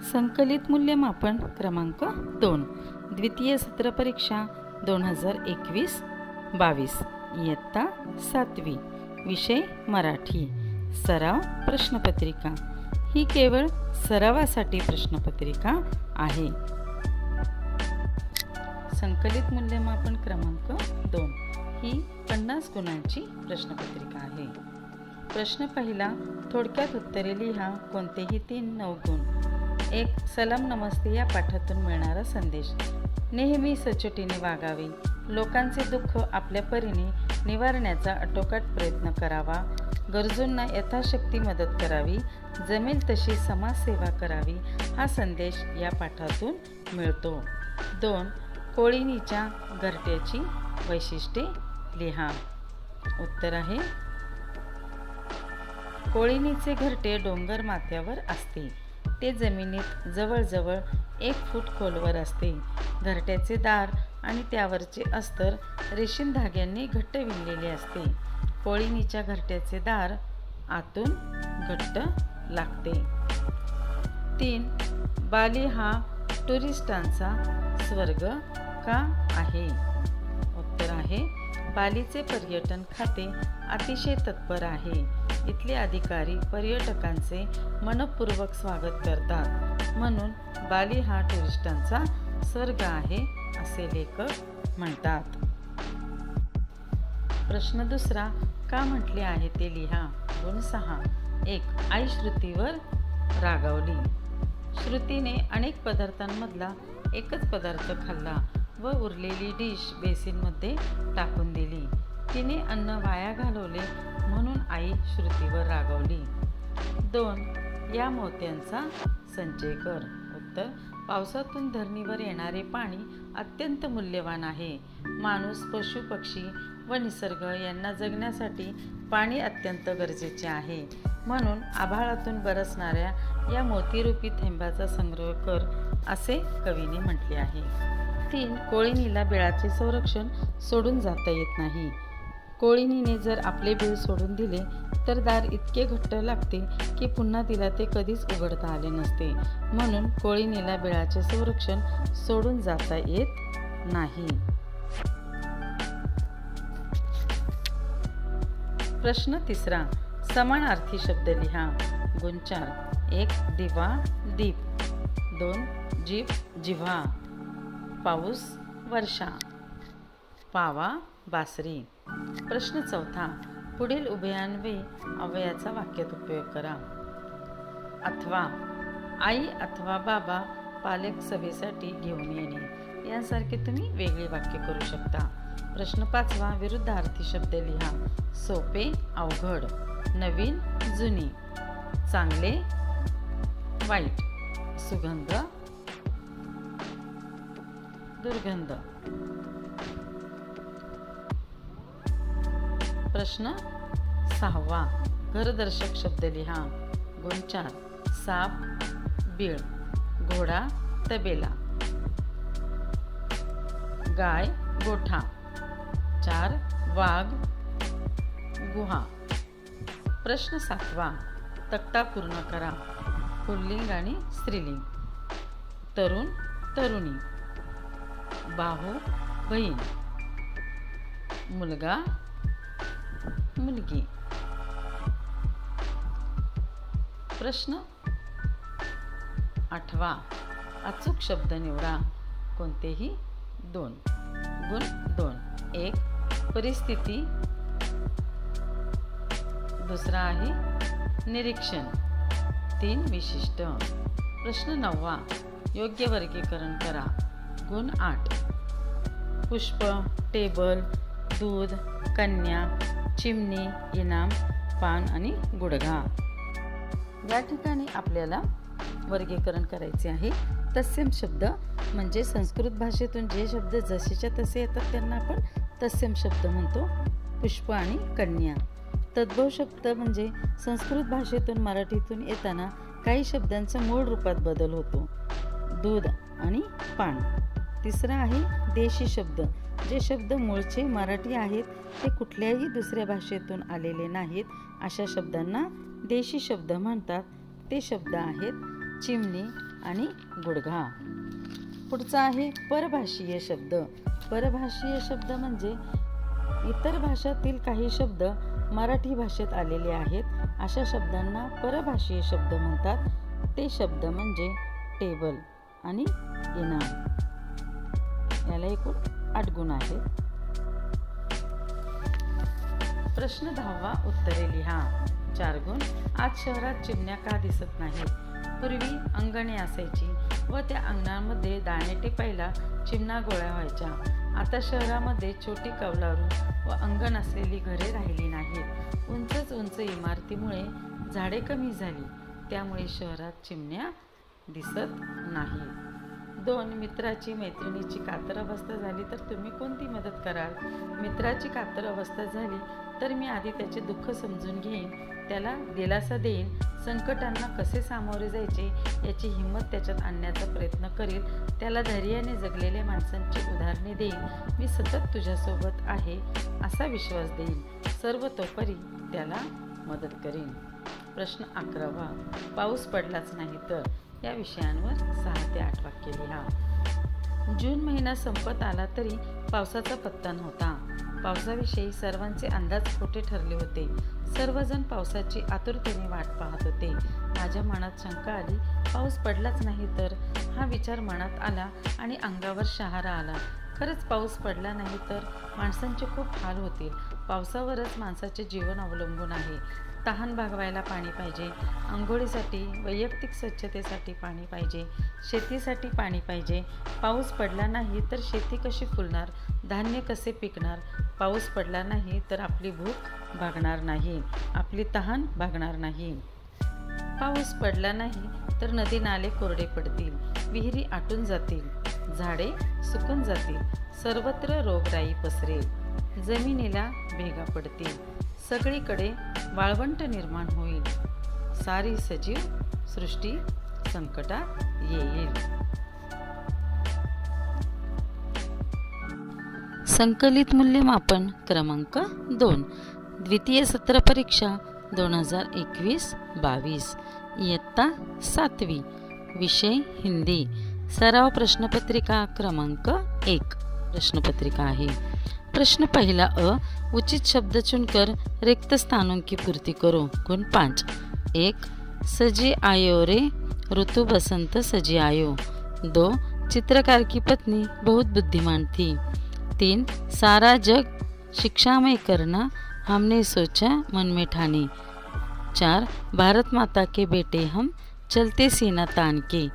संकलित मूल्यमापन क्रमांक 2 द्वितीय सत्र परीक्षा 2021-22 इयत्ता 7वी विषय मराठी सराव प्रश्नपत्रिका। ही केवळ सरावासाठी प्रश्नपत्रिका आहे। संकलित मूल्यमापन क्रमांक 2 ही 50 गुणांची प्रश्नपत्रिका आहे। प्रश्न पहिला, थोडक्यात उत्तरे लिहा। कोणतेही 3 9 गुण। 1. सलाम नमस्ते या पाठातून मिळणारा संदेश। नेहमी सचोटीने वागावे, लोकांचे दुःख आपल्या परीने निवारण्याचा आटोकाट प्रयत्न करावा, गरजूंना यथाशक्ती मदत करावी, जमेल तशी समाजसेवा करावी हा संदेश या पाठातून मिळतो। 2. कोळिनीच्या घरट्याची वैशिष्ट्ये लिहा। उत्तर आहे, कोळिनीचे घरटे डोंगर माथ्यावर असते। ते जमिनीत जवळजवळ 1 फूट खोलवर असते। घरट्याचे दार आणि त्यावरचे अस्तर रेशीम धाग्यांनी घट्ट विणलेले असते। कोळिनीच्या घरट्याचे दार आतून घट्ट लागते। 3. बाली हा टुरिस्टांचा स्वर्ग का आहे? उत्तर आहे, बालीचे पर्यटन खाते अतिशय तत्पर आहे। इथले अधिकारी पर्यटकांचे मनपूर्वक स्वागत करतात, म्हणून बाली हा टुरिस्टांचा स्वर्ग आहे असे लेखक म्हणतात। प्रश्न दुसरा, का म्हटले आहे ते लिहा। गुण 6. 1. आई श्रुतीवर रागावली। श्रुतीने अनेक पदार्थांमधला एकच पदार्थ खाल्ला व उरलेली डिश बेसिनमध्ये टाकून दिली। तिने अन्न वाया घालवले म्हणून आई श्रुतीवर रागावली। 2. या मोत्यांचा संचय कर। उत्तर, पावसातून धरणीवर येणारे पाणी अत्यंत मूल्यवान आहे। माणूस, पशु पक्षी व निसर्ग यांना जगण्यासाठी पाणी अत्यंत गरजेचे आहे, म्हणून आभाळातून बरसणाऱ्या या मोतीरूपी थेंबाचा संग्रह कर असे कवीने म्हटले आहे। 3. कोळिनीला बिळाचे संरक्षण सोडून जाता येत नाही। कोळिनीने जर आपले बिळ सोडून दिले तर दार इतके घट्ट लागते की पुन्हा तिला ते कधीच उघडता आले नसते, म्हणून कोळिनीला बिळाचे संरक्षण सोडून जाता येत नाही। प्रश्न तिसरा, समानार्थी शब्द लिहा। गुण 4. 1. दिवा दीप। 2. जीभ जिव्हा। पाऊस वर्षा। पावा बासरी। प्रश्न चौथा, पुढील उभयान्वयी अव्ययाचा वाक्यात उपयोग करा। अथवा, आई अथवा बाबा पालक सभेसाठी घेऊन येणे यांसारखे तुम्ही वेगळे वाक्य करू शकता। प्रश्न 5, विरुद्धार्थी शब्द लिहा। सोपे अवघड। नवीन जुनी। चांगले वाईट। सुगंध दुर्गंध। प्रश्न 6, घरदर्शक शब्द लिहा। गुण 4. साप बीळ। घोडा तबेला। गाय गोठा। 4. वाघ गुहा। प्रश्न 7, तक्ता पूर्ण करा। पुल्लिंग आणि स्त्रीलिंग। तरुण तरुणी। भाऊ बहीण। मुलगा मुलगी। प्रश्न 8, अचूक शब्द निवडा। कोणतेही 2। गुण 2. 1. परिस्थिती। दुसरा आहे निरीक्षण। 3. विशिष्ट। प्रश्न 9, योग्य वर्गीकरण करा। गुण 8. पुष्प, टेबल, दूध, कन्या, चिमणी, इनाम, पान आणि गुडघा। या ठिकाणी आपल्याला वर्गीकरण करायचे आहे। तत्सम शब्द म्हणजे संस्कृत भाषेतून जे शब्द जसेच्या तसे येतात त्यांना आपण तत्सम शब्द म्हणतो। पुष्प आणि कन्या। तद्भव शब्द म्हणजे संस्कृत भाषेतून मराठीतून येताना काही शब्दांचा मूळ रूपात बदल होतो। दूध आणि पान। तिसरा आहे देशी शब्द, जे शब्द मूळचे मराठी आहेत ते कुठल्याही दुसऱ्या भाषेतून आलेले नाहीत अशा शब्दांना देशी शब्द म्हणतात। ते शब्द आहेत चिमणी, आणि गुडघा. पुढचा आहे परभाषीय शब्द. परभाषीय शब्द म्हणजे इतर भाषातील काही शब्द मराठी भाषेत आलेले आहेत, अशा शब्दांना परभाषीय शब्द म्हणतात. ते शब्द म्हणजे टेबल आणि इनाम. याला एकूण 8 गुण आहेत. प्रश्न 10वा उत्तरे लिहा. 4 गुण. आज शहरात चिमण्या का दिसत नाहीत? पूर्वी अंगणे असायची व त्या अंगणामध्ये दाणे टिपायला चिमणा गोळ्या व्हायच्या. आता शहरामध्ये छोटी कौलारू व अंगण असलेली घरे राहिली नाहीत. उंच इमारतीमुळे झाडे कमी झाली, त्यामुळे शहरात चिमण्या दिसत नाही. 2. मित्राची मैत्रिणीची कातर अवस्था झाली तर तुम्ही कोणती मदत कराल? मित्राची कातर अवस्था झाली तर मी आधी त्याचे दुःख समजून घेईन, त्याला दिलासा देईन, संकटांना कसे सामोरे जायचे याची हिंमत त्याच्यात आणण्याचा प्रयत्न करील, त्याला धैर्याने जगलेल्या माणसांची उदाहरणे देईन, मी सतत तुझ्यासोबत आहे असा विश्वास देईन, सर्वतोपरी त्याला मदत करीन. प्रश्न 11वा. पाऊस पडलाच नाही तर? या विषयांवर 6 ते 8 वाक्य लिहा. जून महिना संपत आला तरी पावसाचा पत्ता नव्हता. पावसाविषयी सर्वांचे अंदाज खोटे ठरले होते. सर्वजण पावसाची आतुरतेने वाट पाहत होते. माझ्या मनात शंका आली, पाऊस पडलाच नाही तर? हा विचार मनात आला आणि अंगावर शहारा आला. खरंच पाऊस पडला नाही तर माणसांचे खूप हाल होतील. पावसावरच माणसाचे जीवन अवलंबून आहे. तहान भागवायला पाणी पाहिजे, अंघोळीसाठी, वैयक्तिक स्वच्छतेसाठी पाणी पाहिजे, शेतीसाठी पाणी पाहिजे. पाऊस पडला नाही तर शेती कशी फुलणार, धान्य कसे पिकणार? पाऊस पडला नाही तर आपली भूक भागणार नाही, आपली तहान भागणार नाही. पाऊस पडला नाही तर नदी नाले कोरडे पडतील, विहिरी आटून जातील, झाडे सुकून जातील, सर्वत्र रोगराई पसरेल, जमिनीला भेगा पडतील, सगळीकडे वाळवंट निर्माण होईल, सारी सजीव सृष्टी संकटात येईल. संकलित मूल्यमापन क्रमांक 2. द्वितीय सत्र परीक्षा 2021-22. इयत्ता 7वी. विषय हिंदी. सराव प्रश्नपत्रिका क्रमांक 1. प्रश्नपत्रिका आहे. प्रश्न पहिला अ. उचित शब्द चुनकर रिक्त स्थानों की पूर्ति करो. गुण 5. 1. सजी आयो रे ऋतु बसंत सजी आयो. 2. चित्रकार की पत्नी बहुत बुद्धिमान थी. 3. सारा जग शिक्षामय करना हमने सोचा मन में ठानी. 4. भारत माता के बेटे हम चलते सीना तान के.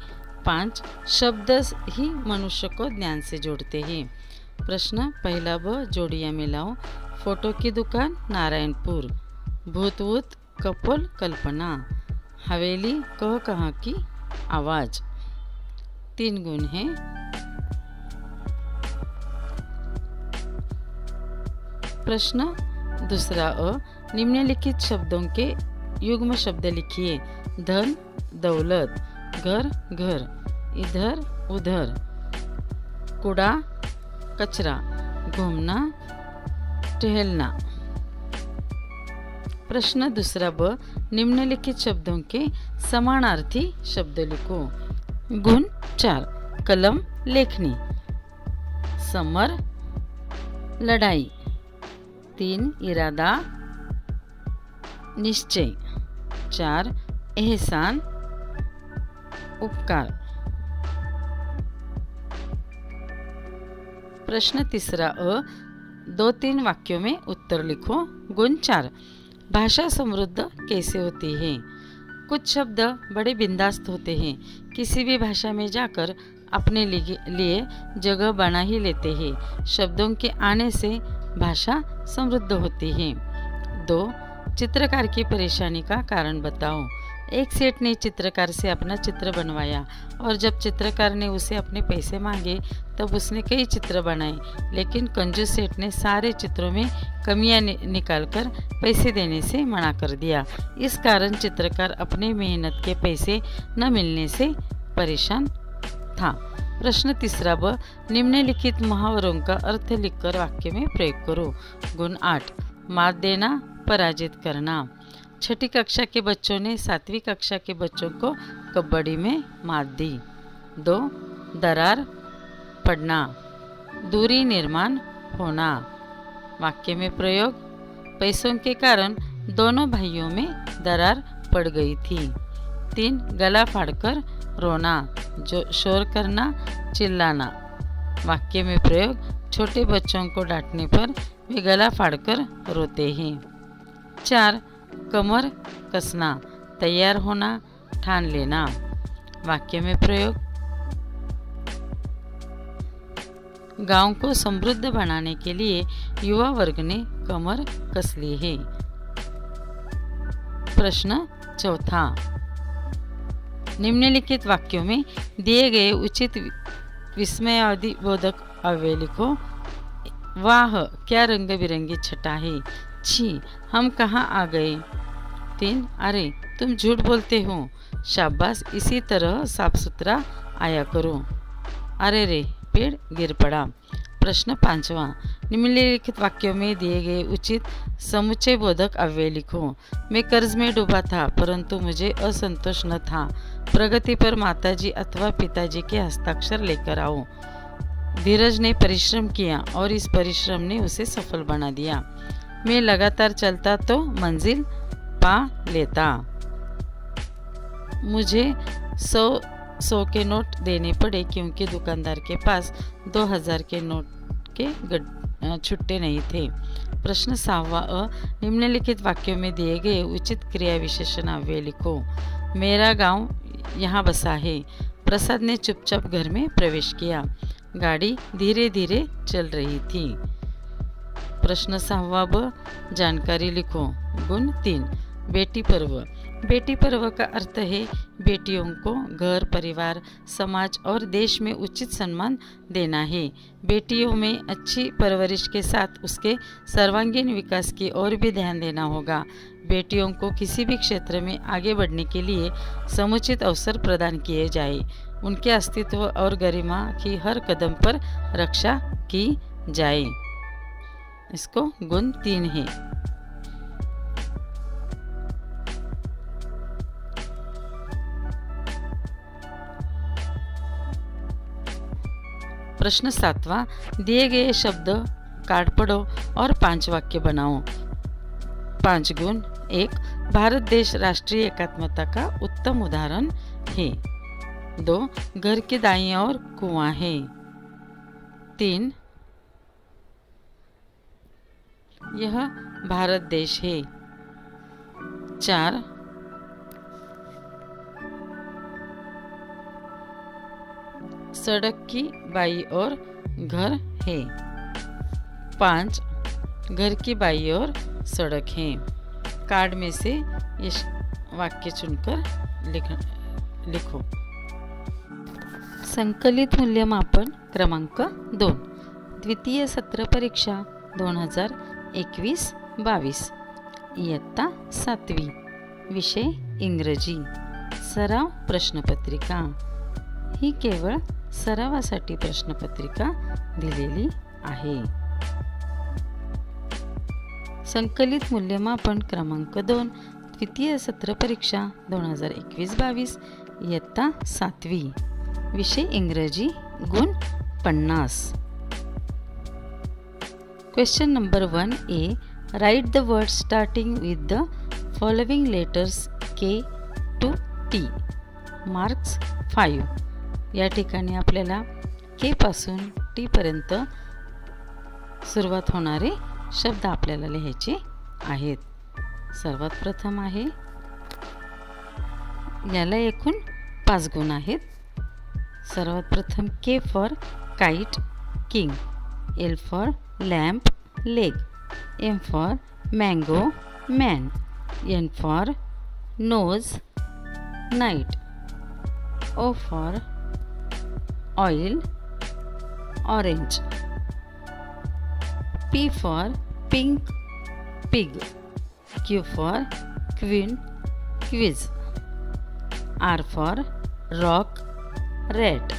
5. शब्द ही मनुष्य को ज्ञान से जोड़ते हैं. प्रश्न पहला ब. जोड़ियाँ मिलाओ. फोटो की दुकान नारायणपुर. भूत वूत कपोल कल्पना. हवेली कह कहाँ की आवाज़. 3 गुण हैं. प्रश्न दूसरा अ. निम्नलिखित शब्दों के युग्म शब्द लिखिए. धन दौलत, घर घर, इधर उधर, कूड़ा कचरा, घूमना टहलना. प्रश्न दूसरा ब. निम्नलिखित शब्दों के समानार्थी शब्द लिखो. गुण 4. कलम लेखनी. समर लड़ाई. 3. इरादा निश्चय. 4. एहसान उपकार. प्रश्न तीसरा अ. 2-3 वाक्यों में उत्तर लिखो. गुण 4. भाषा समृद्ध कैसे होती है? कुछ शब्द बड़े बिंदास्त होते हैं. किसी भी भाषा में जाकर अपने लिए जगह बना ही लेते हैं. शब्दों के आने से भाषा समृद्ध होती है. 2. चित्रकार की परेशानी का कारण बताओ. एक सेठ ने चित्रकार से अपना चित्र बनवाया और जब चित्रकार ने उसे अपने पैसे मांगे तब उसने कई चित्र बनाए, लेकिन कंजूस सेठ ने सारे चित्रों में कमियां निकालकर पैसे देने से मना कर दिया. इस कारण चित्रकार अपने मेहनत के पैसे न मिलने से परेशान था. प्रश्न तीसरा ब. निम्नलिखित मुहावरों का अर्थ लिखकर वाक्य में प्रयोग करो. गुण 8. मात देना पराजित करना. छठी कक्षा के बच्चों ने 7वीं कक्षा के बच्चों को कबड्डी में मात दी। 2 दरार पड़ना, दूरी निर्माण होना। वाक्य में प्रयोग, पैसों के कारण दोनों भाइयों में दरार पड़ गई थी। 3 गला फाड़कर रोना, जो शोर करना, चिल्लाना। वाक्य में प्रयोग, छोटे बच्चों को डांटने पर वे गला फाड़कर रोते हैं। 4 कमर कसना, तैयार होना, ठान लेना। वाक्य में प्रयोग, गांव को समृद्ध बनाने के लिए युवा वर्ग ने कमर कस ली है। प्रश्न चौथा, निम्नलिखित वाक्यों में दिए गए उचित विस्मयादिबोधक अव्यय लिखो। वाह, क्या रंग बिरंगी छटा है। छी, हम कहाँ आ गए। 3 अरे, तुम झूठ बोलते हो। शाबाश, इसी तरह साफ सुथरा आया करो। अरे रे, पेड़ गिर पड़ा। प्रश्न 5वां, निम्नलिखित वाक्यों में दिए गए उचित समुच्चय बोधक अव्यय लिखो। मैं कर्ज में डूबा था, परंतु मुझे असंतोष न था। प्रगति पर माताजी अथवा पिताजी के हस्ताक्षर लेकर आओ। धीरज ने परिश्रम किया और इस परिश्रम ने उसे सफल बना दिया। मैं लगातार चलता तो मंजिल पा लेता। मुझे 100 के नोट देने पड़े क्योंकि दुकानदार के पास 2000 के नोट के छुट्टे नहीं थे। प्रश्न 7वां अ, निम्नलिखित वाक्यों में दिए गए उचित क्रिया विशेषण अव्यय लिखो। मेरा गांव यहाँ बसा है। प्रसाद ने चुपचाप घर में प्रवेश किया। गाड़ी धीरे धीरे चल रही थी। प्रश्न 6वां ब, जानकारी लिखो। गुण 3, बेटी पर्व। बेटी पर्व का अर्थ है बेटियों को घर, परिवार, समाज और देश में उचित सम्मान देना है। बेटियों में अच्छी परवरिश के साथ उसके सर्वांगीण विकास की ओर भी ध्यान देना होगा। बेटियों को किसी भी क्षेत्र में आगे बढ़ने के लिए समुचित अवसर प्रदान किए जाए। उनके अस्तित्व और गरिमा की हर कदम पर रक्षा की जाए। इसको गुण 3 है। प्रश्न 7वां, दिए गए शब्द काट पढ़ो और 5 वाक्य बनाओ। 5 गुण। 1, भारत देश राष्ट्रीय एकात्मता का उत्तम उदाहरण है। 2, घर के दाईं ओर कुआं है। 3, यह भारत देश है। 4, सड़क की बाईं ओर घर है। 5, घर की बाईं ओर सड़क है। कार्ड में से ये वाक्य चुनकर लिखो। संकलित मूल्यमापन क्रमांक 2, द्वितीय सत्र परीक्षा 2021-22, इयत्ता 7वी, विषय इंग्रजी, सराव प्रश्नपत्रिका। ही केवळ सरावासाठी प्रश्नपत्रिका दिलेली आहे। संकलित मूल्यमापन क्रमांक 2, द्वितीय सत्र परीक्षा 2021-22, इयत्ता 7वी, विषय इंग्रजी, गुण 50। Question number 1A, right the word starting with the following letters K to T, marks 5। या ठिकाणी आपल्याला के पासून टी पर्यंत सुरुवात होणारे शब्द आपल्याला लिहायचे आहेत। सर्वात प्रथम आहे, याला एकूण 5 गुण आहेत। सर्वात प्रथम K for kite, king. L for lamp, leg. M for mango, man. N for nose, night. O for oil, orange. P for pink, pig. Q for queen, quiz. R for rock, rat.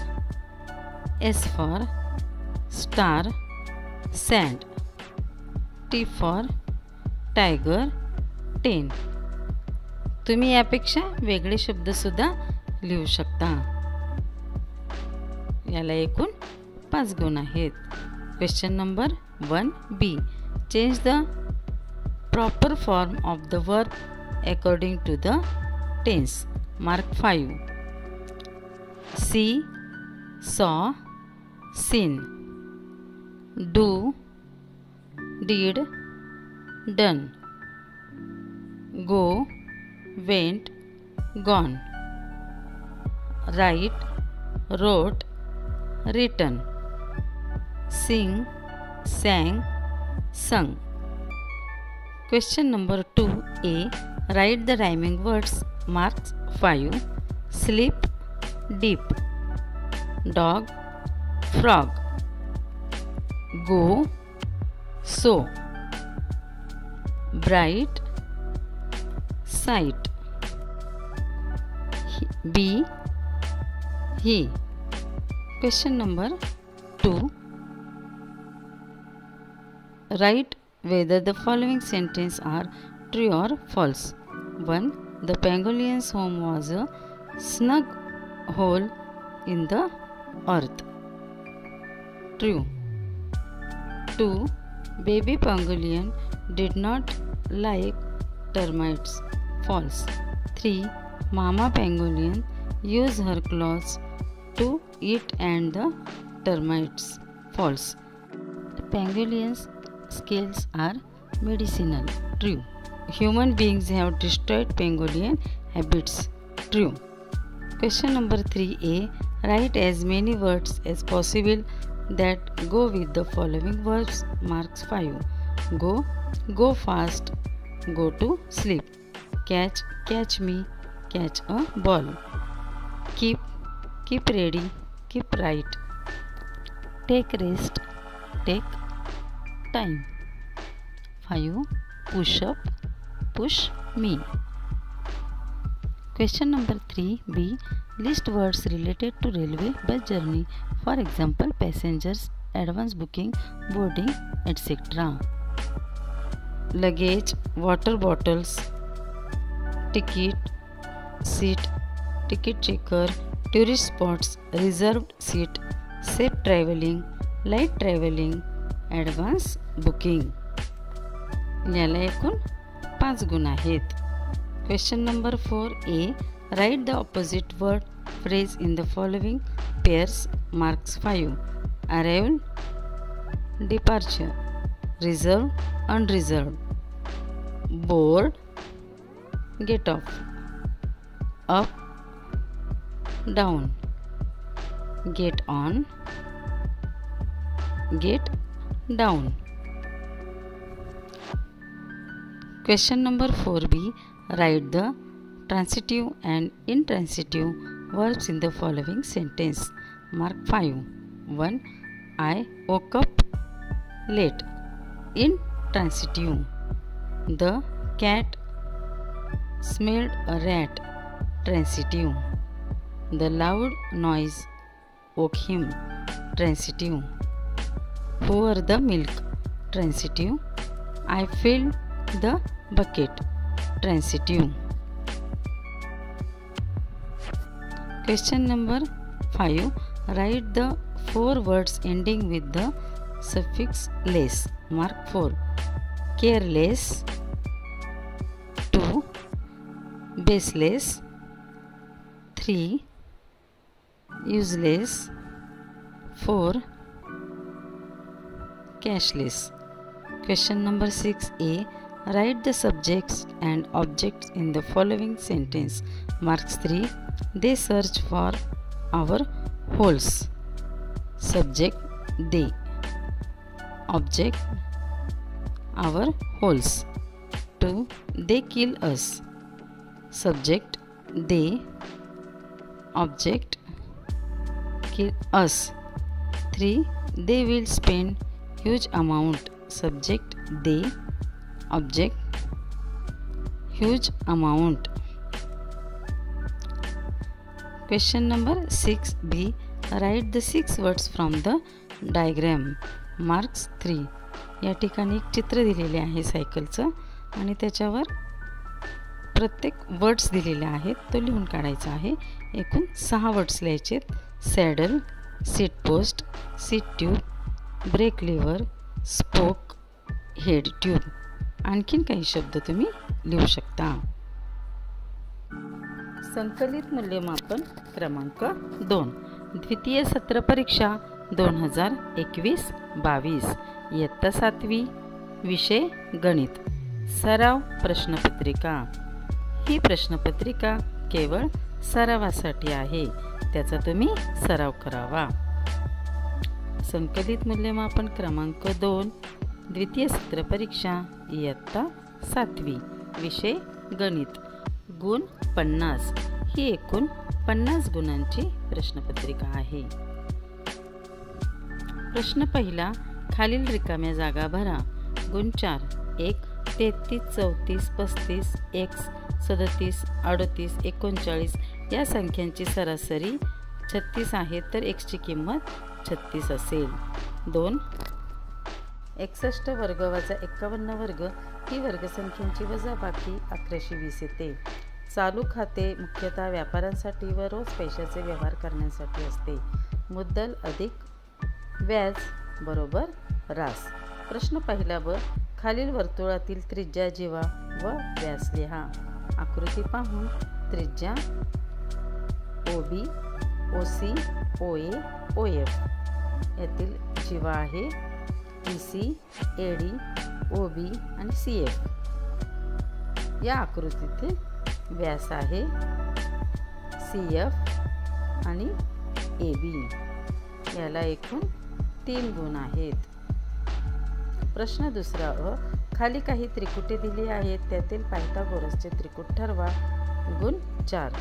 S for star, sand. T for tiger, 10. तुम्ही यापेक्षा वेगळे शब्द सुद्धा लिहू शकता. याला एकूण 5 गुण आहेत. Question number 1B. Change the proper form of the verb according to the tense. Mark 5. see, saw, seen. do, did, done. go, went, gone. write, wrote, written. sing, sang, sung. Question number 2A. Write the rhyming words. Marks 5. Sleep, deep. Dog, frog. Go, so. Bright, sight. Be, he. Question number 2. Write whether the following sentences are true or false. 1. The penguin's home was a snug hole in the earth. True. 2. Baby pangolin did not like termites. False. 3. Mama pangolin used her claws to eat and the termites. False. The penguin's scales are medicinal. True. Human beings have destroyed pangolin habits. True. Question number 3A. Write as many words as possible that go with the following verbs. Marks 5. Go, go fast, go to sleep. Catch, catch me, catch a ball. Keep, keep ready, keep right. Take rest, take time. 5. Push up, push me. Question number 3B. List words related to railway bus journey. For example, passengers, advance booking, boarding, etc. Luggage, water bottles, ticket, seat, ticket checker, tourist spots, reserved seat, safe traveling, light traveling, advance booking. याला एकूण 5 गुण आहेत. Question number 4A. Write the opposite word phrase in the following pairs. Marks 5. Arrival, departure. Reserved, unreserved. Board, get off. Up, down. Get on, get down. Question number 4B. Write the transitive and intransitive verbs in the following sentence. Mark 5. 1. I woke up late. Intransitive. The cat smelled a rat. Transitive. The loud noise woke him. Transitive. Pour the milk. Transitive. I filled the bucket. Transitive. Question number 5. Write the 4 words ending with the suffix less. Mark 4. Careless. 2. Baseless. 3. Useless. 4. Cashless. Question number 6A. Write the subjects and objects in the following sentence. Marks 3. They search for our holes. Subject, they. Object, our holes. 2. They kill us. Subject, they. Object, kill us. 3. They will spend huge amount. Subject, they. Object, huge amount. Question number 6B. Write the 6 words from the diagram. Marks 3. या ठिकाणी एक चित्र दिलेले आहे सायकलचं आणि त्याच्यावर प्रत्येक words दिलेले आहेत तो लिहून काढायचा आहे. एकूण 6 वर्ड्स लिहायचे. Saddle, seat post, seat tube, brake lever, spoke, head tube. आणखीन काही शब्द तुम्ही लिहू शकता. संकलित मूल्यमापन क्रमांक 2, द्वितीय सत्र परीक्षा 2021-22, इयत्ता 7वी, विषय गणित. सराव प्रश्नपत्रिका. ही प्रश्नपत्रिका केवळ सरावासाठी आहे, त्याचा तुम्ही सराव करावा. संकलित मूल्यमापन क्रमांक 2, द्वितीय सत्र परीक्षा इयत्ता 7वी, विषय गणित. गुण 50. ही एकूण 50 गुणांची प्रश्नपत्रिका आहे. प्रश्न पहिला, खालील रिकाम्या जागा भरा. गुण 4. 1, 33, 34, 35, x, 37, 38, 39 या संख्यांची सरासरी 36 आहे, तर xची किंमत 36 असेल. 2, 61 वर्ग वजा 51 वर्ग ही वर्गसंख्यांची वजाबाकी 1120 येते. चालू खाते मुख्यतः व्यापाऱ्यांसाठी व रोज पैशाचे व्यवहार करण्यासाठी असते. मुद्दल अधिक व्याज बरोबर रास. प्रश्न पहिला ब, खालील वर्तुळातील त्रिज्या जीवा व व्यास लिहा. आकृती पाहून त्रिज्या OB, OC, OA, OF यातील जीवा आहे EC, AD, OB आणि CF. या आकृतीतील व्यास आहे CF आणि AB. याला एकूण 3 गुण आहेत. प्रश्न दुसरा अ, खाली काही त्रिकुटे दिली आहेत, त्यातील पायथागोरसचे त्रिकूट ठरवा. गुण 4.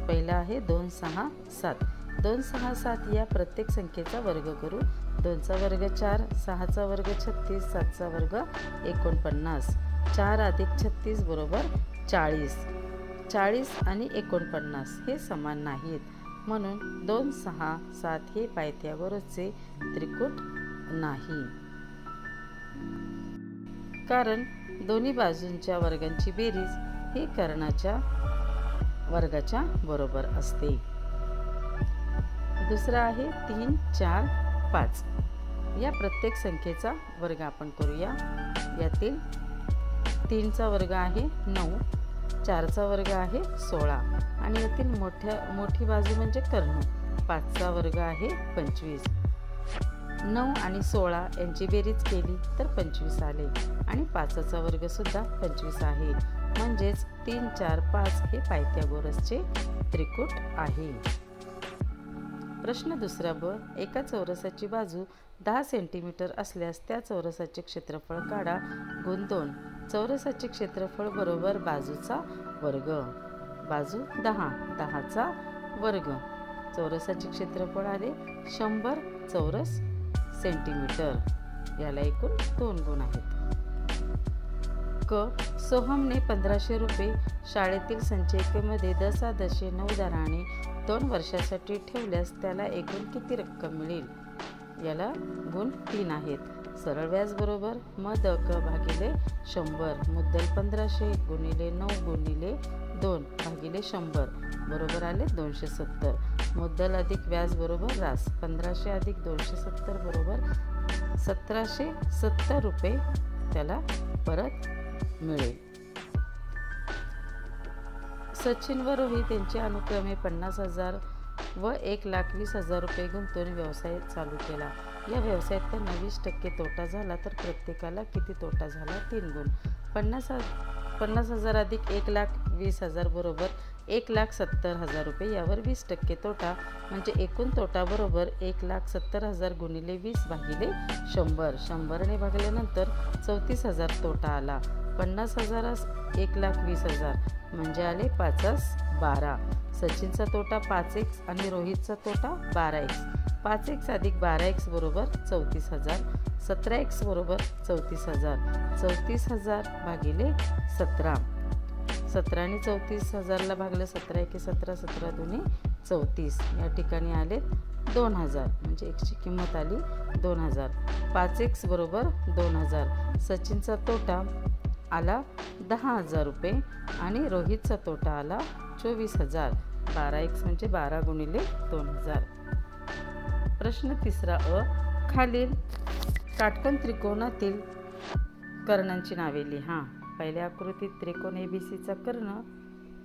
पहिला आहे 2, 6, 7. 2, 6, 7 या प्रत्येक संख्येचा वर्ग करू. 2चा वर्ग 4, 6चा वर्ग 36, 7चा वर्ग 49. 4 अधिक 36 बरोबर 40. 40 आणि 49 हे समान नाहीत, म्हणून 2, 6, 7 हे पायथागोरसचे त्रिकूट नाही, कारण दोन्ही बाजूंच्या वर्गांची बेरीज ही कर्णाच्या वर्गाच्या बरोबर असते. दुसरा आहे 3, 4, 5 या प्रत्येक संख्येचा वर्ग आपण करूया. यातील 3चा वर्ग आहे 9, 4चा वर्ग आहे 16 आणि यातील मोठी बाजू म्हणजे कर्ण. 5चा वर्ग आहे 25. 9 आणि 16 यांची बेरीज केली तर 25 आले आणि 5चा वर्ग सुद्धा 25 आहे, म्हणजेच 3, 4, 5 हे पायथागोरसचे त्रिकूट आहे. प्रश्न दुसरा ब, एका चौरसाची बाजू 10 सेंटीमीटर असल्यास त्या चौरसाचे क्षेत्रफळ काढा. गुण 2. चौरसाचे क्षेत्रफळ बरोबर बाजूचा वर्ग. बाजू 10, 10चा वर्ग. चौरसाचे क्षेत्रफळ आले 100 चौरस सेंटीमीटर. याला एकूण 2 गुण आहेत. क, सोहमने 1500 रुपये शाळेतील संचयिकेमध्ये दशादशे 9 दराने 2 वर्षासाठी ठेवल्यास त्याला एकूण किती रक्कम मिळेल. याला गुण 3 आहेत. सरळ व्याज बरोबर म द क भागिले 100. मुद्दल 1500 गुणिले 9 गुणिले 2 भागिले 100 बरोबर आले 270. मुद्दल अधिक व्याज बरोबर रास. 1500 अधिक 270 बरोबर 1770 रुपये त्याला परत मिळेल. सचिन व रोहित यांचे अनुक्रमे 50,000 व 1,20,000 रुपये गुंतवून व्यवसाय चालू केला. या व्यवसायात त्यांना 20% तोटा झाला, तर प्रत्येकाला किती तोटा झाला. 3 गुण. 50,000 अधिक 1,20,000 बरोबर 1,70,000 रुपये. यावर 20% तोटा म्हणजे एकूण तोटा बरोबर 1,70,000 गुणिले 20 भागिले 100. 100ने भागल्यानंतर 34,000 तोटा आला. 50,000 1,20,000 म्हणजे आले 5 12. सचिनचा तोटा 5x आणि रोहितचा तोटा 12x. 5x अधिक 12x बरोबर 34,000. 17x बरोबर 34,000. 34,000 भागिले 17. 17ने 34,000ला भागलं. 17 एके 17, 17 दुने 34. या ठिकाणी आले 2,000 म्हणजे xची किंमत आली 2,000. 5x बरोबर 2,000. सचिनचा तोटा आला 10,000 रुपये आणि रोहितचा तोटा आला 24,000. 12x म्हणजे 12 गुणिले 2000. प्रश्न तिसरा अ. खालील काटकोन त्रिकोणातील कर्णांची नावे लिहा. पहिल्या आकृतीत त्रिकोण ABCचा कर्ण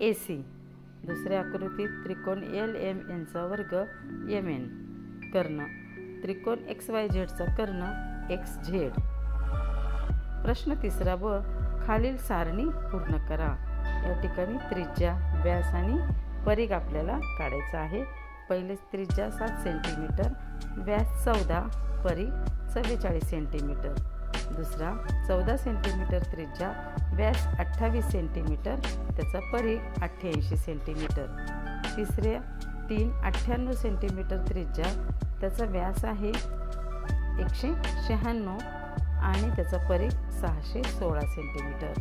AC, दुसऱ्या आकृतीत त्रिकोण LMNचा वर्ग MN कर्ण, त्रिकोण XYZचा कर्ण XZ. प्रश्न तिसरा ब. खालील सारणी पूर्ण करा. या ठिकाणी त्रिज्या, व्यास आणि परिघ आपल्याला काढायचा आहे. पहिले त्रिज्या 7 सेंटीमीटर, व्यास 14, परिघ 44 सेंटीमीटर. दुसरा 14 सेंटीमीटर त्रिज्या, व्यास 28 सेंटीमीटर, त्याचा परिघ 88 सेंटीमीटर. तिसऱ्या 98 सेंटीमीटर त्रिज्या, त्याचा व्यास आहे 196 आणि त्याचा परिघ 616 सेंटीमीटर.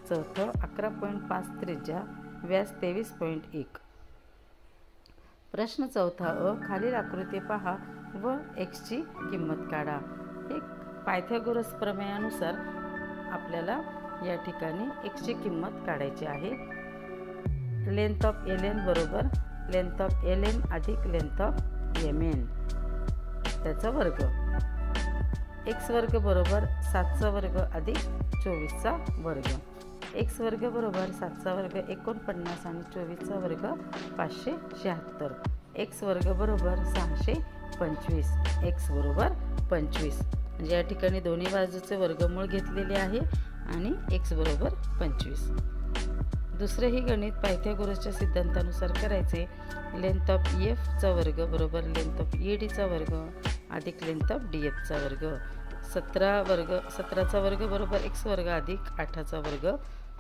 चौथं 11.5 त्रिज्या, व्यास 23.1. प्रश्न चौथा अ. खालील आकृती पहा व एक्सची किंमत काढा. एक पायथागोरस प्रमेयानुसार आपल्याला या ठिकाणी एक्सची किंमत काढायची आहे. लेंथ ऑफ LN बरोबर लेंथ ऑफ LM अधिक लेंथ ऑफ MN त्याचा वर्ग. x वर्ग बरोबर 7चा वर्ग अधिक 24चा वर्ग. x वर्ग बरोबर 7चा वर्ग 49 आणि 24चा वर्ग 576. x वर्ग बरोबर 625. x बरोबर 25. म्हणजे या ठिकाणी दोन्ही बाजूचे वर्गमूळ घेतलेले आहे आणि x बरोबर 25. दुसरे ही गणित पायथागोरसच्या सिद्धांतानुसार करायचे. लेंथ ऑफ EFचा वर्ग बरोबर लेंथ ऑफ EDचा वर्ग अधिक लेंथ ऑफ DFचा वर्ग. 17चा वर्ग बरोबर x वर्ग अधिक 8चा वर्ग.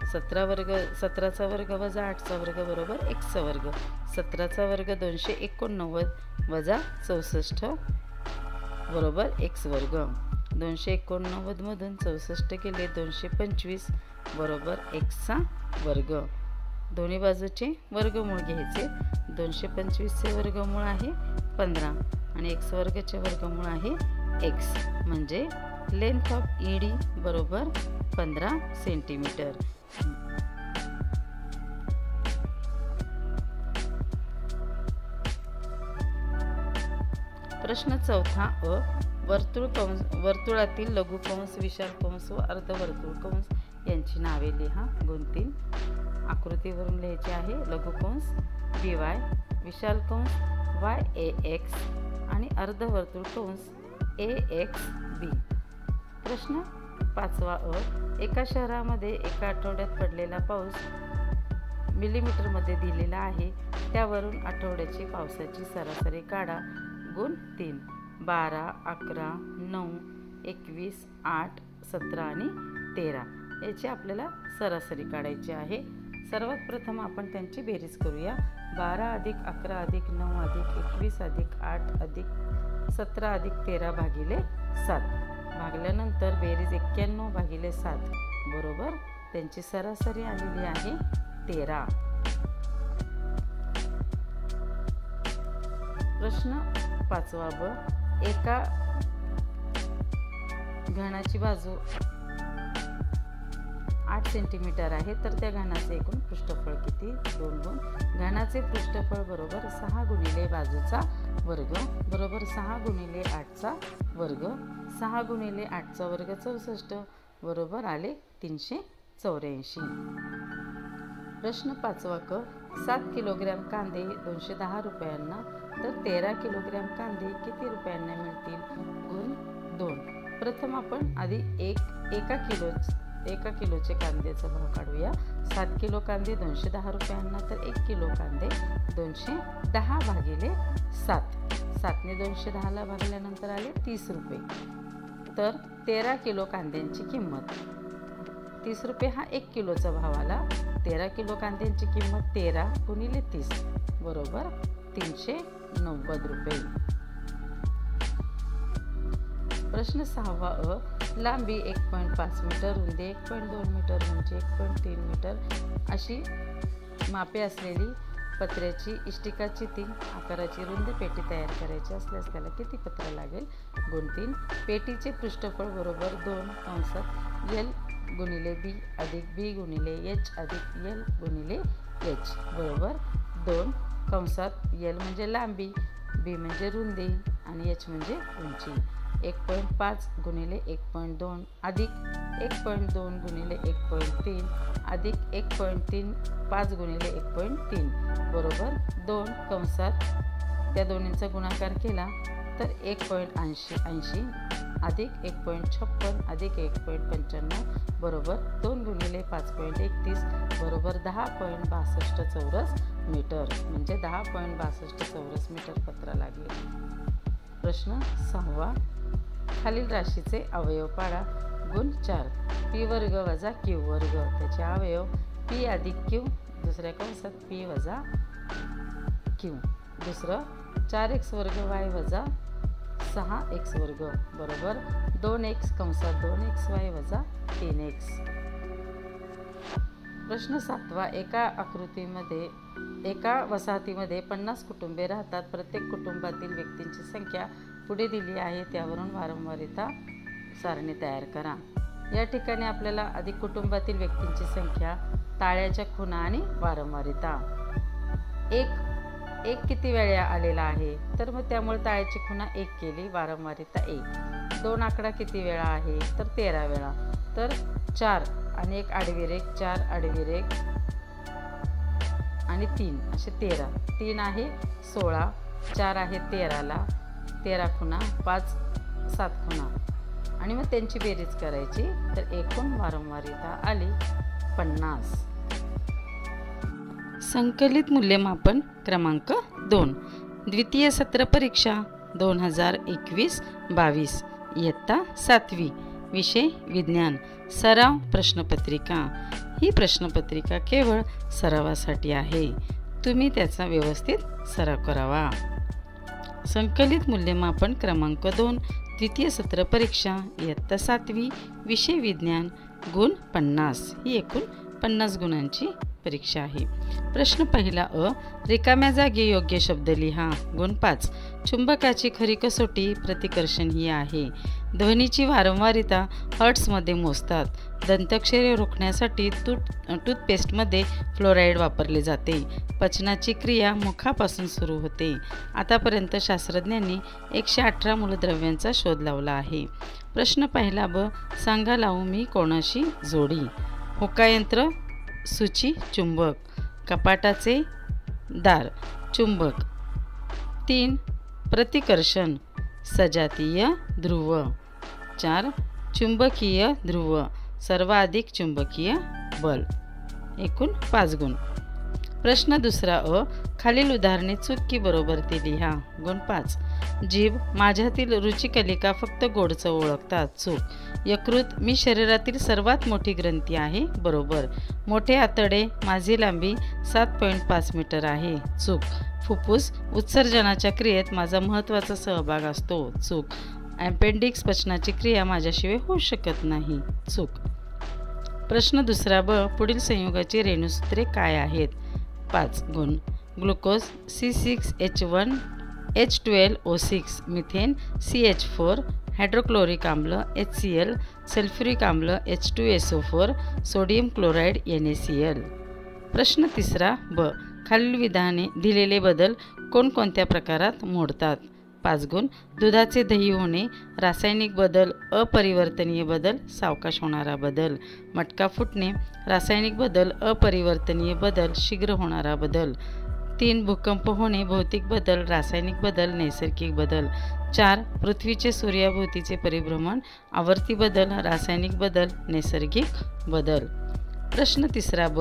17चा वर्ग वजा 8चा वर्ग बरोबर xचा वर्ग. 17चा वर्ग 289 वजा 64 बरोबर x वर्ग. 289 मधून 64 गेले 225 बरोबर xचा वर्ग. दोन्ही बाजूचे वर्गमूळ घ्यायचे. 225चे वर्गमूळ आहे 15 आणि x वर्गचे वर्गमूळ आहे x. म्हणजे लेंथ ऑफ ED बरोबर 15 सेंटीमीटर. प्रश्न चौथा अ. वर्तुळातील लघुकंस, विशाल कंस व अर्धवर्तुळ कंस यांची नावे लिहा. गुण 3 आकृतीवरून लिहायचे आहे. लघुकंस BY, विशाल कंस YAX आणि अर्धवर्तुळ कंस AXB. प्रश्न पाचवा अ. एका शहरामध्ये एका आठवड्यात पडलेला पाऊस मिलीमीटरमध्ये दिलेला आहे. त्यावरून आठवड्याची पावसाची सरासरी काढा. गुण 3 12, 11, 9, 21, 8, 17 आणि 13 याची आपल्याला सरासरी काढायची आहे. सर्वात प्रथम आपण त्यांची बेरीज करूया. 12 अधिक 11 अधिक 9 अधिक 21 अधिक 8 अधिक 17 अधिक 13 भागिले 7 भागल्यानंतर बेरीज 91 भागिले 7 बरोबर त्यांची सरासरी आलेली आहे 13. प्रश्न पाचवा ब. एका घनाची बाजू 8 सेंटीमीटर आहे तर त्या घनाचे एकूण पृष्ठफळ किती? 2 गुण. घनाचे पृष्ठफळ बरोबर 6 गुणिले बाजूचा वर्ग बरोबर 6 गुणिले 8चा वर्ग. 6 गुणिले 8चा वर्ग 64 बरोबर आले 384. प्रश्न पाचवा क. 7 किलोग्रॅम कांदे 210 रुपयांना तर 13 किलोग्रॅम कांदे किती रुपयांना मिळतील? गुण 2. प्रथम आपण आधी एका किलोचे कांद्याचा भाव काढूया. 7 किलो कांदे 210 रुपयांना तर 1 किलो कांदे 210 भागिले 7. 7ने 210ला भागल्यानंतर आले 30 रुपये. तर 13 किलो कांद्यांची किंमत 30 रुपये हा 1 किलोचा भाव आला. 13 किलो कांद्यांची किंमत 13 गुणिले 30 बरोबर 390 रुपये. प्रश्न 6वा अ. लांबी 1.5 मीटर, रुंदी 1.2 मीटर, उंची 1.3 मीटर अशी मापे असलेली पत्र्याची इष्टिकाची 3 आकाराची रुंद पेटी तयार करायची असल्यास त्याला किती पत्र लागेल? गुण 3. पेटीचे पृष्ठफळ बरोबर 2 कंसात L गुणिले B अधिक B गुणिले H अधिक L गुणिले H बरोबर 2 कंसात एल म्हणजे लांबी, बी म्हणजे रुंदी आणि एच म्हणजे उंची. 1.5 गुणिले 1.2 अधिक 1.2 गुणिले 1.3 अधिक 1.3 5 गुणिले 1.3 बरोबर 2 कंसात त्या दोन्हींचा गुणाकार केला तर 1.80 अधिक 1.56 अधिक 1.95 बरोबर 2 गुणिले 5.31 बरोबर 10.62 चौरस मीटर म्हणजे 10.62 चौरस मीटर पत्रा लागेल. प्रश्न 6. खालील राशीचे अवयव पाडा. गुण 4 पी वर्ग वजा क्यू वर्ग, त्याचे अवयव पी अधिक क्यू, दुसऱ्या कंसात पी वजा क्यू. दुसरं 4x वर्ग वाय वजा 6x वर्ग बरोबर 2x कंसात 2xy वजा 3x. प्रश्न 7. एका वसाहतीमध्ये 50 कुटुंबे राहतात. प्रत्येक कुटुंबातील व्यक्तींची संख्या पुढे दिली आहे. त्यावरून वारंवारिता सारणी तयार करा. या ठिकाणी आपल्याला आधी कुटुंबातील व्यक्तींची संख्या, टाळ्याच्या खुणा आणि वारंवारिता. एक किती वेळा आलेला आहे तर मग त्यामुळे टाळ्याची खुणा 1 केली, वारंवारिता 1. 2 आकडा किती वेळा आहे तर 13 वेळा, तर 4 आणि 1 आडवी रेघ, 4 आडवी रेघ आणि 3 असे 13. 3 आहे 16, 4 आहे 13ला, 13 खुणा 5 7 खुणा आणि मग त्यांची बेरीज करायची तर एकूण वारंवारिता आली 50. संकलित मूल्यमापन क्रमांक 2 द्वितीय सत्र परीक्षा 2021-22 इयत्ता 7वी विषय विज्ञान. सराव प्रश्नपत्रिका. ही प्रश्नपत्रिका केवळ सरावासाठी आहे. तुम्ही त्याचा व्यवस्थित सराव करावा. संकलित मूल्यमापन क्रमांक 2 द्वितीय सत्र परीक्षा इयत्ता 7वी विषय विज्ञान. गुण 50. ही एकूण 50 गुणांची परीक्षा आहे. प्रश्न पहिला अ. रिकाम्या जागी योग्य शब्द लिहा. गुण 5. चुंबकाची खरी कसोटी प्रतिकर्षण ही आहे. ध्वनीची वारंवारिता हर्ट्समध्ये मोजतात. दंताक्षरे रोखण्यासाठी टूथपेस्टमध्ये फ्लोराईड वापरले जाते. पचनाची क्रिया मुखापासून सुरू होते. आतापर्यंत शास्त्रज्ञांनी 118 मूलद्रव्यांचा शोध लावला आहे. प्रश्न पहिला ब. सांगा लावू मी कोणाशी जोडी. होकायंत्र सूची चुंबक. कपाटाचे दार चुंबक. 3 प्रतिकर्षण सजातीय ध्रुव. 4 चुंबकीय ध्रुव सर्वाधिक चुंबकीय बल. एकूण 5 गुण. प्रश्न दुसरा अ. खालील उदाहरणे चूक की बरोबर ती लिहा. गुण 5. जीभ माझ्यातील रुचिकलिका फक्त गोड चव ओळखतात. चूक. यकृत मी शरीरातील सर्वात मोठी ग्रंथी आहे. बरोबर. मोठे आतडे माझी लांबी 7.5 मीटर आहे. चूक. फुफ्फुस उत्सर्जनाच्या क्रियेत माझा महत्त्वाचा सहभाग असतो. चूक. अपेंडिक्स पचनाची क्रिया माझ्याशिवाय होऊ शकत नाही. चूक. प्रश्न दुसरा ब. पुढील संयुगाची रेणुसूत्रे काय आहेत. 5 गुण. Glucose C6H1 H12O6, methane CH4, hydrochloric आम्ल HCl, सल्फ्युरिक आम्ल H2SO4, सोडियम क्लोराईड NaCl. प्रश्न तिसरा ब. खालील विधाने दिलेले बदल कोणकोणत्या प्रकारात मोडतात. 5 गुण. दुधाचे दही होणे, रासायनिक बदल, अपरिवर्तनीय बदल, सावकाश होणारा बदल. मटका फुटणे, रासायनिक बदल, अपरिवर्तनीय बदल, शीघ्र होणारा बदल. 3 भूकंप होणे, भौतिक बदल, रासायनिक बदल, नैसर्गिक बदल. 4 पृथ्वीचे सूर्याभोवतीचे परिभ्रमण, आवर्ती बदल, रासायनिक बदल, नैसर्गिक बदल. प्रश्न तिसरा ब.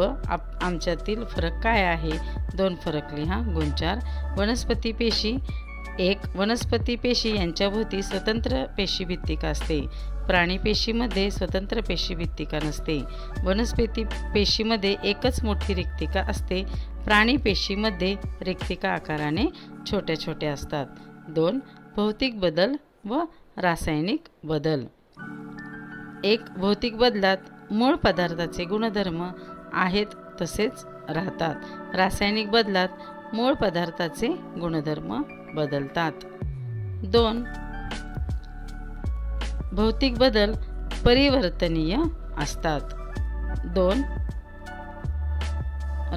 आमच्यातील फरक काय आहे. 2 फरक लिहा. गुण 4. वनस्पती पेशी 1. वनस्पती पेशी यांच्याभोवती स्वतंत्र पेशीभित्तिका असते. प्राणी पेशीमध्ये स्वतंत्र पेशीभित्तिका नसते. वनस्पती पेशीमध्ये एकच मोठी रिक्तिका असते. प्राणी पेशीमध्ये रिक्तिका आकाराने छोट्या छोट्या असतात. 2 भौतिक बदल व रासायनिक बदल. 1 भौतिक बदलात मूळ पदार्थाचे गुणधर्म आहेत तसेच राहतात. रासायनिक बदलात मूळ पदार्थाचे गुणधर्म बदलतात. 2 भौतिक बदल परिवर्तनीय असतात. 2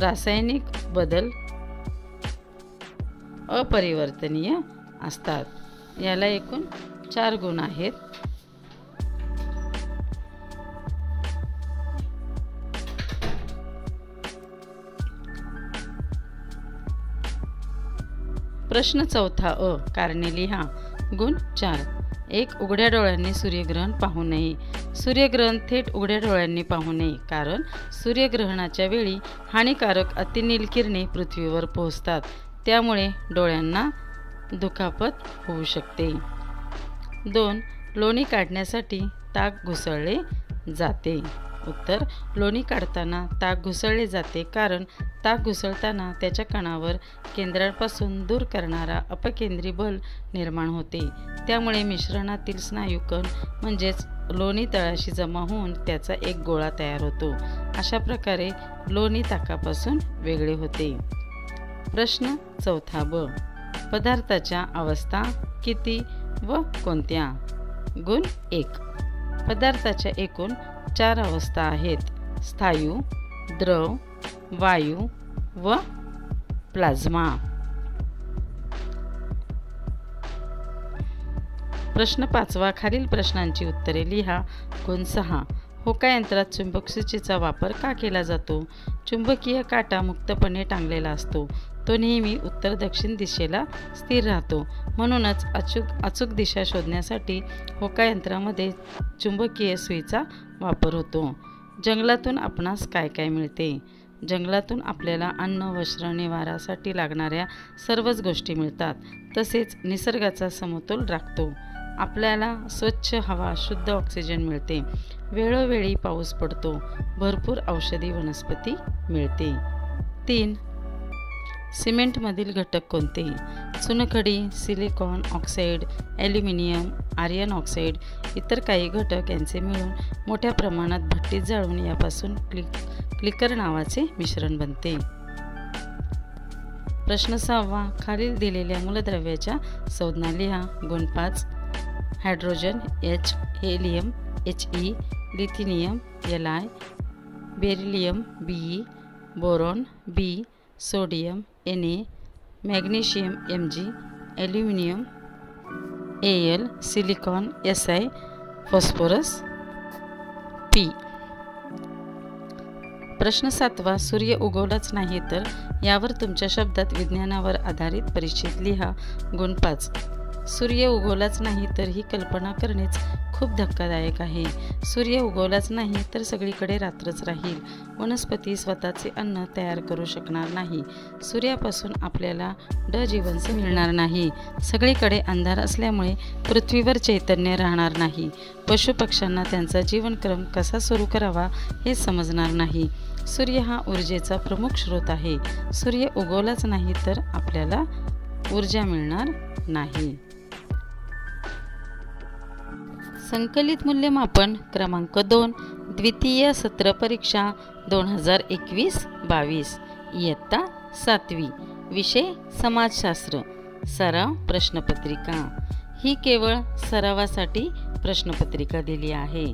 रासायनिक बदल अपरिवर्तनीय असतात. याला एकूण 4 गुण आहेत. प्रश्न चौथा अ. कारणे लिहा. गुण 4. 1. उघड्या डोळ्यांनी सूर्यग्रहण पाहू नये. सूर्यग्रहण थेट उघड्या डोळ्यांनी पाहू नये, कारण सूर्यग्रहणाच्या वेळी हानिकारक अतिनील किरणे पृथ्वीवर पोहोचतात. त्यामुळे डोळ्यांना दुखापत होऊ शकते. 2. लोणी काढण्यासाठी ताक घुसळले जाते. उत्तर. लोणी काढताना ताक घुसळले जाते, कारण ताक घुसळताना त्याच्या कणावर केंद्रापासून दूर करणारा अपकेंद्री बल निर्माण होते. त्यामुळे मिश्रणातील स्नायुकण म्हणजेच लोणी तळाशी जमा होऊन त्याचा एक गोळा तयार होतो. अशा प्रकारे लोणी ताकापासून वेगळे होते. प्रश्न चौथा ब. पदार्थाच्या अवस्था किती व कोणत्या? गुण 1. पदार्थाच्या एकूण 4 अवस्था आहेत. स्थायू, द्रव, वायू व प्लाझ्मा. प्रश्न 5वा. खालील प्रश्नांची उत्तरे लिहा. गुण 6. होकायंत्रात चुंबक सूचीचा वापर का केला जातो? चुंबकीय काटा मुक्तपणे टांगलेला असतो. तो नेहमी उत्तर दक्षिण दिशेला स्थिर राहतो. म्हणूनच अचूक दिशा शोधण्यासाठी होकायंत्रामध्ये चुंबकीय सुईचा वापर होतो. जंगलातून आपणास काय काय मिळते? जंगलातून आपल्याला अन्न, वस्त्र, निवारासाठी लागणाऱ्या सर्वच गोष्टी मिळतात. तसेच निसर्गाचा समतोल राखतो. आपल्याला स्वच्छ हवा, शुद्ध ऑक्सिजन मिळते. वेळोवेळी पाऊस पडतो. भरपूर औषधी वनस्पती मिळते. 3. सिमेंटमधील घटक कोणते? चुनखडी, silicon oxide, aluminium, iron oxide, इतर काही घटक यांचे मिळून मोठ्या प्रमाणात भट्टीत जाळून यापासून क्लिकर नावाचे मिश्रण बनते. प्रश्न 6वा. खालील दिलेल्या मूलद्रव्याच्या संज्ञा लिहा. गुण 5. Hydrogen H, helium He, lithium Li, beryllium Be, boron B, sodium Na, magnesium Mg, aluminium Al, silicon Si, phosphorus P. प्रश्न 7वा. सूर्य उगवलाच नाही तर? यावर तुमच्या शब्दात विज्ञानावर आधारित परिच्छेद लिहा. गुण 5. सूर्य उगवलाच नाही तर ही कल्पना करणेच खूप धक्कादायक आहे. सूर्य उगवलाच नाही तर सगळीकडे रात्रच राहील. वनस्पती स्वतःचे अन्न तयार करू शकणार नाही. सूर्यापासून आपल्याला जीवनच मिळणार नाही. सगळीकडे अंधार असल्यामुळे पृथ्वीवर चैतन्य राहणार नाही. पशुपक्ष्यांना त्यांचा जीवनक्रम कसा सुरू करावा हे समजणार नाही. सूर्य हा ऊर्जेचा प्रमुख स्रोत आहे. सूर्य उगवलाच नाही तर आपल्याला ऊर्जा मिळणार नाही. संकलित मूल्यमापन क्रमांक 2, द्वितीय सत्र परीक्षा 2021-22, इयत्ता 7वी, विषय समाजशास्त्र, सराव प्रश्नपत्रिका. ही केवळ सरावासाठी प्रश्नपत्रिका दिली आहे.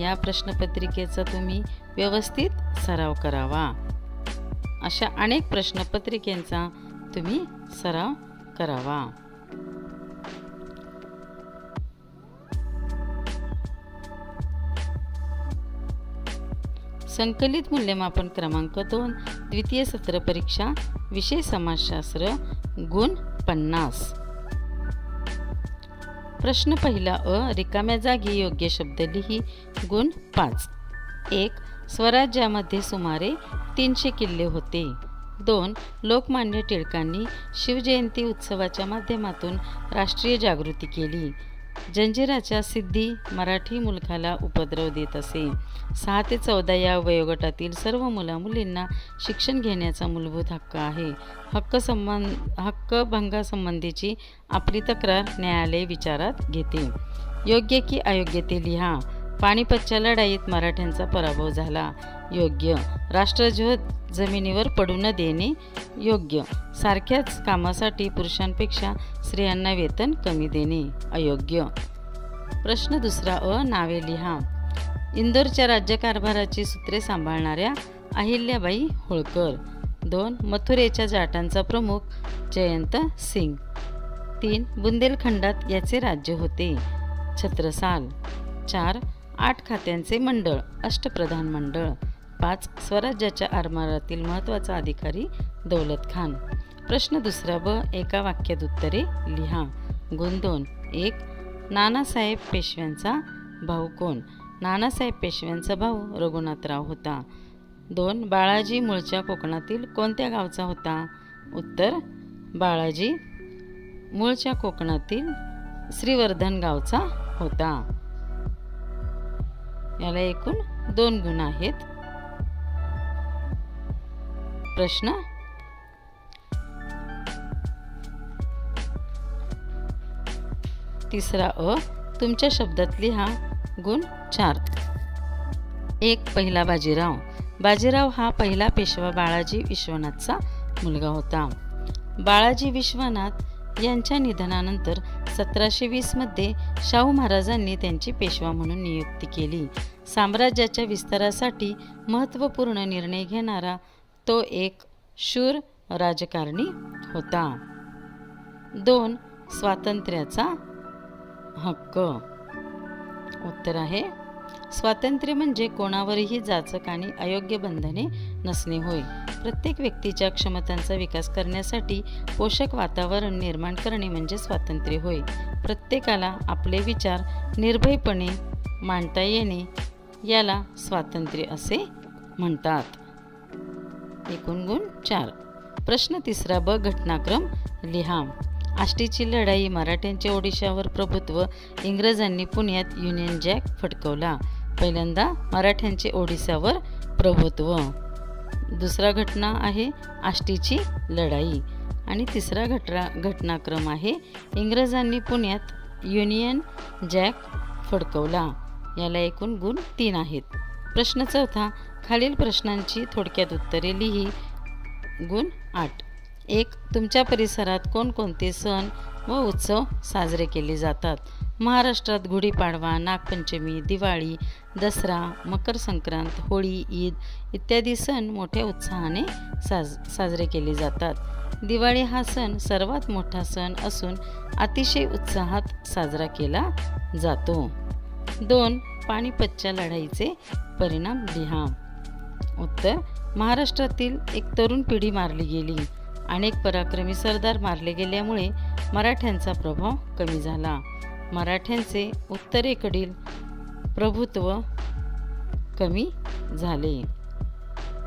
या प्रश्नपत्रिकेचा तुम्ही व्यवस्थित सराव करावा. अशा अनेक प्रश्नपत्रिकेचा तुम्ही सराव करावा. संकलित मूल्यमापन क्रमांक 2, द्वितीय सत्र परीक्षा, विषय समाजशास्त्र, गुण 50. प्रश्न पहिला अ. रिकाम्या जागी योग्य शब्द लिही. गुण 5. 1. स्वराज्यामध्ये सुमारे 300 किल्ले होते. 2. लोकमान्य टिळकांनी शिवजयंती उत्सवाच्या माध्यमातून राष्ट्रीय जागृती केली. जंजिराच्या सिद्धी मराठी मुलखाला उपद्रव देत असे. 6 ते 14 या वयोगटातील सर्व मुलामुलींना शिक्षण घेण्याचा मूलभूत हक्क आहे. हक्कभंगासंबंधीची आपली तक्रार न्यायालय विचारात घेते. योग्य की अयोग्य ते लिहा. पानिपतच्या लढाईत मराठ्यांचा पराभव झाला. योग्य. राष्ट्रध्वज जमिनीवर पडू न देणे. योग्य. सारख्याच कामासाठी पुरुषांपेक्षा स्त्रियांना वेतन कमी देणे. अयोग्य. प्रश्न दुसरा अ. नावे लिहा. इंदोरच्या राज्यकारभाराची सूत्रे सांभाळणाऱ्या अहिल्याबाई होळकर. 2 मथुरेच्या जाटांचा प्रमुख जयंत सिंग. 3 बुंदेलखंडात याचे राज्य होते छत्रसाल. 4 8 खात्यांचे मंडळ अष्टप्रधान मंडळ. 5 स्वराज्याच्या आरमारातील महत्त्वाचा अधिकारी दौलत खान. प्रश्न दुसरा ब. एका वाक्यात उत्तरे लिहा. गुण 2. 1 नानासाहेब पेशव्यांचा भाऊ कोण? नानासाहेब पेशव्यांचा भाऊ रघुनाथराव होता. 2 बाळाजी मूळच्या कोकणातील कोणत्या गावचा होता? उत्तर बाळाजी मूळच्या कोकणातील श्रीवर्धन गावचा होता. याला एकूण 2 गुण आहेत. प्रश्न तिसरा अ. तुमच्या शब्दात लिहा. गुण 4. 1 पहिला बाजीराव. बाजीराव हा पहिला पेशवा बाळाजी विश्वनाथचा मुलगा होता. बाळाजी विश्वनाथ यांच्या निधनानंतर 1720 मध्ये शाहू महाराजांनी त्यांची पेशवा म्हणून नियुक्ती केली. साम्राज्याच्या विस्तारासाठी महत्त्वपूर्ण निर्णय घेणारा तो एक शूर राजकारणी होता. 2 स्वातंत्र्याचा हक्क. उत्तर आहे स्वातंत्र्य म्हणजे कोणावरही जाचक आणि अयोग्य बंधने नसणे होय. प्रत्येक व्यक्तीच्या क्षमतांचा विकास करण्यासाठी पोषक वातावरण निर्माण करणे म्हणजे स्वातंत्र्य होय. प्रत्येकाला आपले विचार निर्भयपणे मांडता येणे याला स्वातंत्र्य असे म्हणतात. एकूण गुण 4. प्रश्न तिसरा ब. घटनाक्रम लिहा. आष्टीची लढाई, मराठ्यांचे ओडिशावर प्रभुत्व, इंग्रजांनी पुण्यात युनियन जॅक फडकवला. पहिल्यांदा मराठ्यांचे ओडिशावर प्रभुत्व. दुसरा घटना आहे आष्टीची लढाई आणि तिसरा घटनाक्रम आहे इंग्रजांनी पुण्यात युनियन जॅक फडकवला. याला एकूण गुण 3 आहेत. प्रश्न चौथा. खालील प्रश्नांची थोडक्यात उत्तरे लिही. गुण 8. 1 तुमच्या परिसरात कोणकोणते सण व उत्सव साजरे केले जातात? महाराष्ट्रात गुढीपाडवा, नागपंचमी, दिवाळी, दसरा, मकर संक्रांत, होळी, ईद इत्यादी सण मोठ्या उत्साहाने साजरे केले जातात. दिवाळी हा सण सर्वात मोठा सण असून अतिशय उत्साहात साजरा केला जातो. 2 पानिपतच्या लढाईचे परिणाम लिहा. उत्तर महाराष्ट्रातील एक तरुण पिढी मारली गेली. अनेक पराक्रमी सरदार मारले गेल्यामुळे मराठ्यांचा प्रभाव कमी झाला. मराठ्यांचे उत्तरेकडील प्रभुत्व कमी झाले.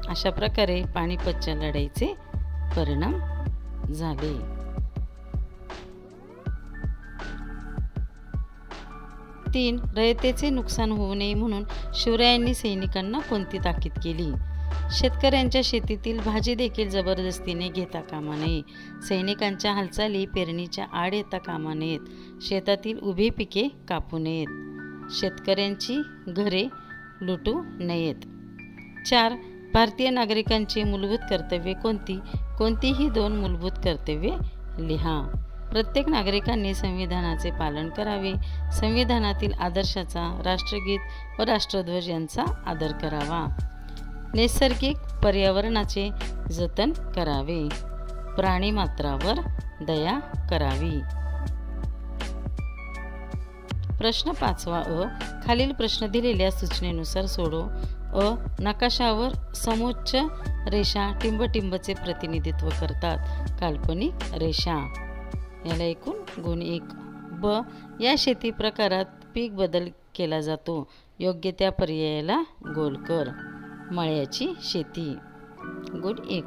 अशा प्रकारे पानिपतच्या लढाईचे परिणाम झाले. 3 रयतेचे नुकसान होऊ नये म्हणून शिवरायांनी सैनिकांना कोणती ताकीद केली? शेतकऱ्यांच्या शेतीतील भाजी देखील जबरदस्तीने घेता कामा नये. सैनिकांच्या हालचाली पेरणीच्या आड येता कामा नयेत. शेतातील उभी पिके कापू नयेत. शेतकऱ्यांची घरे लुटू नयेत. 4 भारतीय नागरिकांची मूलभूत कर्तव्ये कोणती? कोणतीही 2 मूलभूत कर्तव्ये लिहा. प्रत्येक नागरिकांनी संविधानाचे पालन करावे. संविधानातील आदर्शाचा, राष्ट्रगीत व राष्ट्रध्वज यांचा आदर करावा. नैसर्गिक पर्यावरणाचे जतन करावे. प्राणीमात्रावर दया करावी. प्रश्न 5वा अ. खालील प्रश्न दिलेल्या सूचनेनुसार सोडव. अ. नकाशावर समोच्च रेषा टिंबटिंबचे प्रतिनिधित्व करतात. काल्पनिक रेषा. याला एकूण गुण 1. ब. या शेती प्रकारात पीक बदल केला जातो. योग्य त्या पर्यायाला गोल कर. मळ्याची शेती. गुण 1.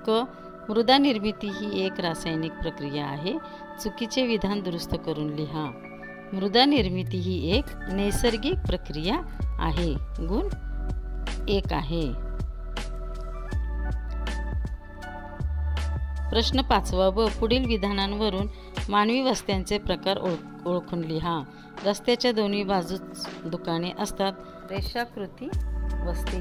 क. मृदा निर्मिती ही एक रासायनिक प्रक्रिया आहे. चुकीचे विधान दुरुस्त करून लिहा. मृदा निर्मिती ही एक नैसर्गिक प्रक्रिया आहे. गुण 1 आहे. प्रश्न 5वा ब. पुढील विधानांवरून मानवी वस्त्यांचे प्रकार ओळखून लिहा. रस्त्याच्या दोन्ही बाजूस दुकाने असतात. रेषाकृती वस्ती.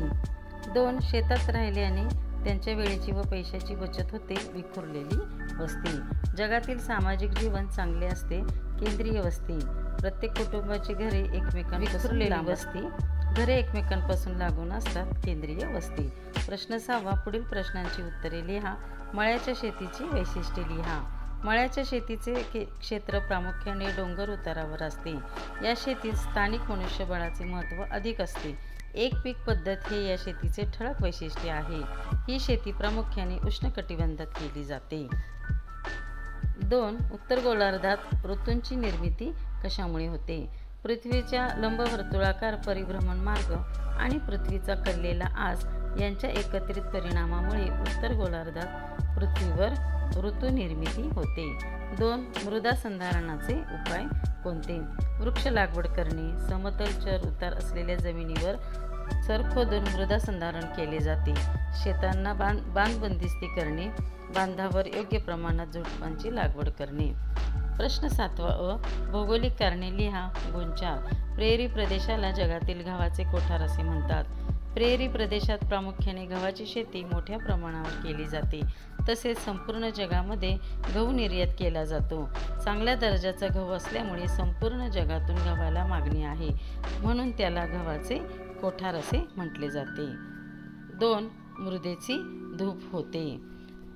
2 शेतात राहिल्याने त्यांच्या वेळेची व पैशाची बचत होते. विखुरलेली वस्ती. जगातील सामाजिक जीवन चांगले असते. केंद्रीय वस्ती. प्रत्येक कुटुंबाची घरे एकमेकांपासून लांब वस्ती. घरे एकमेकांपासून लागून असतात. केंद्रीय वस्ती. प्रश्न 6. पुढील प्रश्नांची उत्तरे लिहा. मळ्याच्या शेतीची वैशिष्ट्ये लिहा. मळ्याच्या शेतीचे क्षेत्र प्रामुख्याने डोंगर उतारावर असते. या शेतीत स्थानिक मनुष्यबळाचे महत्त्व अधिक असते. एक पीक पद्धत हे या शेतीचे ठळक वैशिष्ट्य आहे. ही शेती प्रामुख्याने उष्णकटिबंधात केली जाते. 2. उत्तर गोलार्धात ऋतूंची निर्मिती कशामुळे होते? पृथ्वीच्या लंबवर्तुळाकार परिभ्रमण मार्ग आणि पृथ्वीचा कललेला आस यांच्या एकत्रित परिणामामुळे उत्तर गोलार्धात पृथ्वीवर ऋतू निर्मिती होते. 2. मृदा संधारणाचे उपाय कोणते? वृक्ष लागवड करणे. समतल चर उतार असलेल्या जमिनीवर चर खोदून मृदा संधारण केले जाते. शेतांना बांध बंदिस्ती करणे. बांधावर योग्य प्रमाणात झुडपांची लागवड करणे. प्रश्न 7. भौगोलिक कारणे लिहा. गुण 4. प्रेरी प्रदेशाला जगातील गव्हाचे कोठार असे म्हणतात. प्रेरी प्रदेशात प्रामुख्याने गव्हाची शेती मोठ्या प्रमाणावर केली जाते. तसेच संपूर्ण जगामध्ये गहू निर्यात केला जातो. चांगल्या दर्जाचा गहू असल्यामुळे संपूर्ण जगातून गव्हाला मागणी आहे, म्हणून त्याला गव्हाचे कोठार असे म्हटले जाते. 2. मृदेची धूप होते.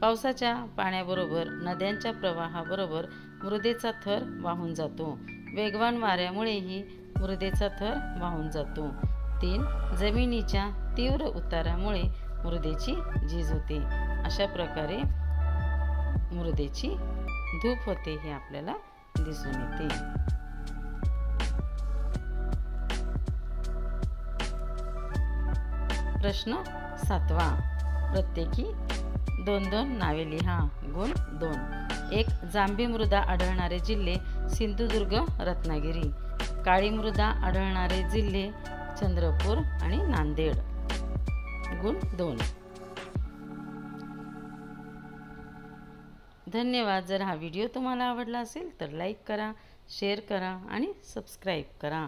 पावसाच्या पाण्याबरोबर नद्यांच्या प्रवाहाबरोबर मृदेचा थर वाहून जातो. वेगवान वाऱ्यामुळेही मृदेचा थर वाहून जातो. 3. जमिनीच्या तीव्र उतारामुळे मृदेची झीज होते. अशा प्रकारे मृदेची धूप होते हे आपल्याला दिसून येते. प्रश्न 7. प्रत्येकी 2-2 नावे लिहा. गुण 2. 1. जांभी मृदा आढळणारे जिल्हे सिंधुदुर्ग, रत्नागिरी. काळी मृदा आढळणारे जिल्हे चंद्रपूर आणि नांदेड. गुण 2. धन्यवाद. जर हा व्हिडिओ तुम्हाला आवडला असेल तर लाईक करा, शेअर करा आणि सबस्क्राईब करा.